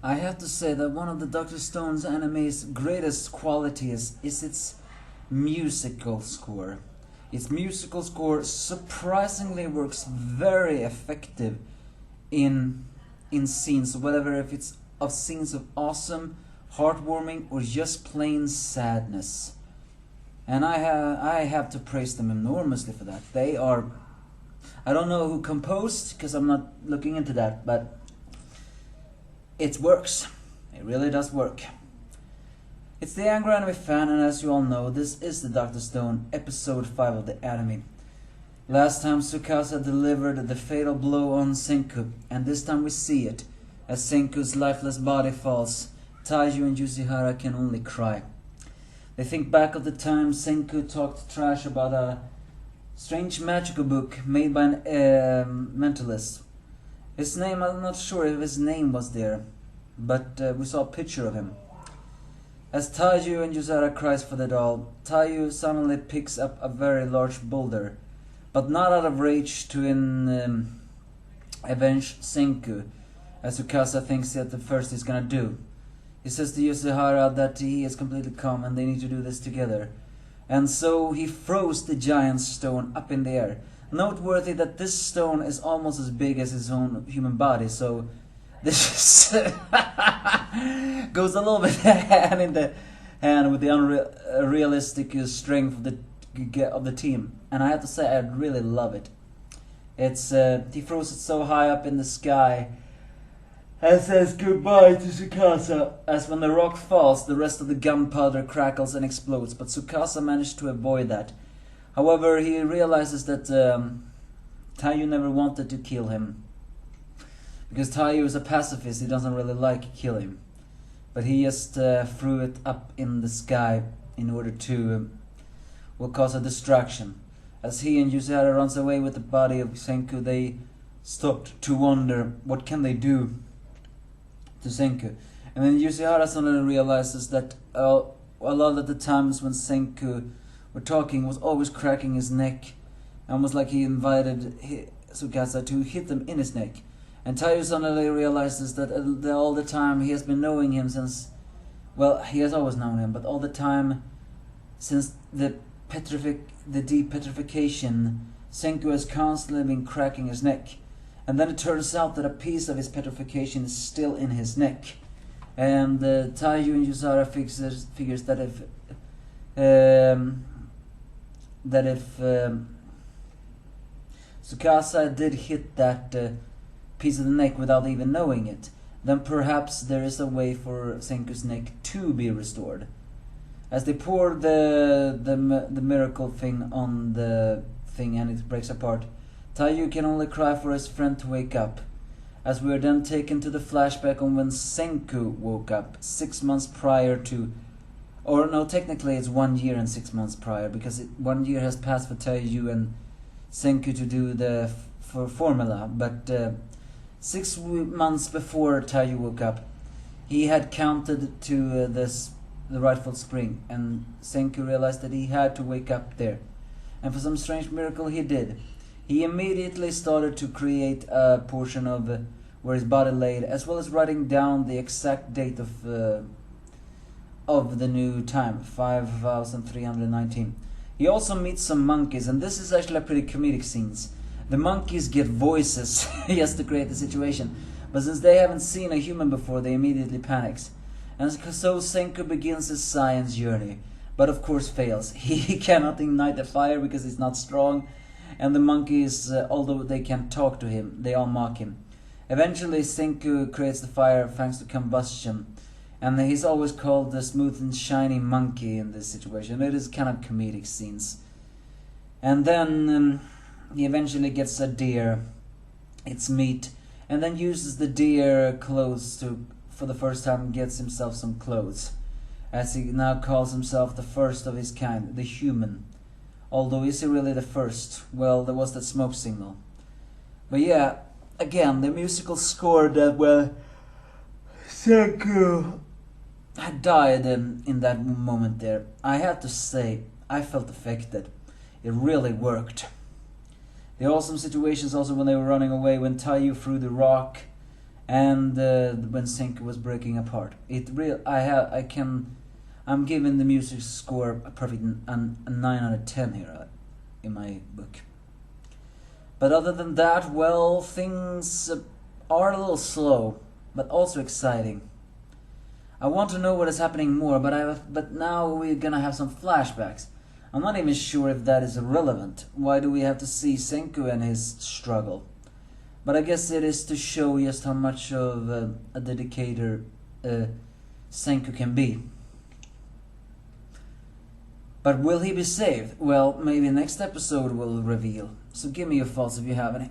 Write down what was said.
I have to say that one of the Dr. Stone's anime's greatest qualities is its musical score. Its musical score surprisingly works very effective in scenes, whether if it's of scenes of awesome, heartwarming, or just plain sadness. And I have to praise them enormously for that. They are, I don't know who composed because I'm not looking into that, but it works. It really does work. It's the Angry Anime Fan, and as you all know, this is the Dr. Stone episode 5 of the anime. Last time Tsukasa delivered the fatal blow on Senku, and this time we see it. As Senku's lifeless body falls, Taiju and Yuzihara can only cry. They think back of the time Senku talked trash about a strange magical book made by an mentalist. His name, I'm not sure if his name was there, but we saw a picture of him. As Taiju and Yuzara cries for the doll, Taiju suddenly picks up a very large boulder, but not out of rage to avenge Senku, as Tsukasa thinks that the first he's gonna do. He says to Yuzihara that he is completely calm and they need to do this together. And so he throws the giant stone up in the air. Noteworthy that this stone is almost as big as his own human body, so this goes a little bit hand in the hand with the unrealistic strength of the team. And I have to say, I really love it. It's he throws it so high up in the sky and says goodbye to Tsukasa. As when the rock falls, the rest of the gunpowder crackles and explodes, but Tsukasa managed to avoid that. However, he realizes that Taiju never wanted to kill him. Because Taiju is a pacifist, he doesn't really like killing. But he just threw it up in the sky in order to will cause a distraction. As he and Yuzihara runs away with the body of Senku, they stopped to wonder what can they do to Senku. And then Yuzihara suddenly realizes that a lot of the times when Senku were talking was always cracking his neck, almost like he invited Tsukasa to hit him in his neck. And Taiju suddenly realizes that all the time he has been knowing him since, well, he has always known him, but all the time since the deep petrification, Senku has constantly been cracking his neck. And then it turns out that a piece of his petrification is still in his neck. And Taiju and Yuzara figures that if Tsukasa did hit that piece of the neck without even knowing it, then perhaps there is a way for Senku's neck to be restored. As they pour the miracle thing on the thing and it breaks apart, Taiju can only cry for his friend to wake up. As we are then taken to the flashback on when Senku woke up 6 months prior to, or no, technically it's 1 year and 6 months prior, because 1 year has passed for Taiju and Senku to do the formula, but 6 months before Taiju woke up, he had counted to the rightful spring, and Senku realized that he had to wake up there. And for some strange miracle he did. He immediately started to create a portion of where his body laid, as well as writing down the exact date of the new time, 5319. He also meets some monkeys, and this is actually a pretty comedic scenes. The monkeys get voices just to create the situation, but since they haven't seen a human before, they immediately panics. And so Senku begins his science journey, but of course fails. He cannot ignite the fire because he's not strong, and the monkeys, although they can talk to him, they all mock him. Eventually Senku creates the fire thanks to combustion, and he's always called the smooth and shiny monkey in this situation. It is kind of comedic scenes. And then he eventually gets a deer, its meat, and then uses the deer clothes to, for the first time, gets himself some clothes, as he now calls himself the first of his kind, the human. Although is he really the first? Well, there was that smoke signal. But yeah, again, the musical score that Senku had died in that moment there, I have to say, I felt affected. It really worked. The awesome situations also when they were running away, when Taiju threw the rock and when Senku was breaking apart. I'm giving the music score a perfect a 9 out of 10 here in my book. But other than that, well, things are a little slow, but also exciting. I want to know what is happening more, but now we're gonna have some flashbacks. I'm not even sure if that is relevant. Why do we have to see Senku and his struggle? But I guess it is to show just how much of a dedicator Senku can be. But will he be saved? Well, maybe next episode will reveal. So give me your thoughts if you have any.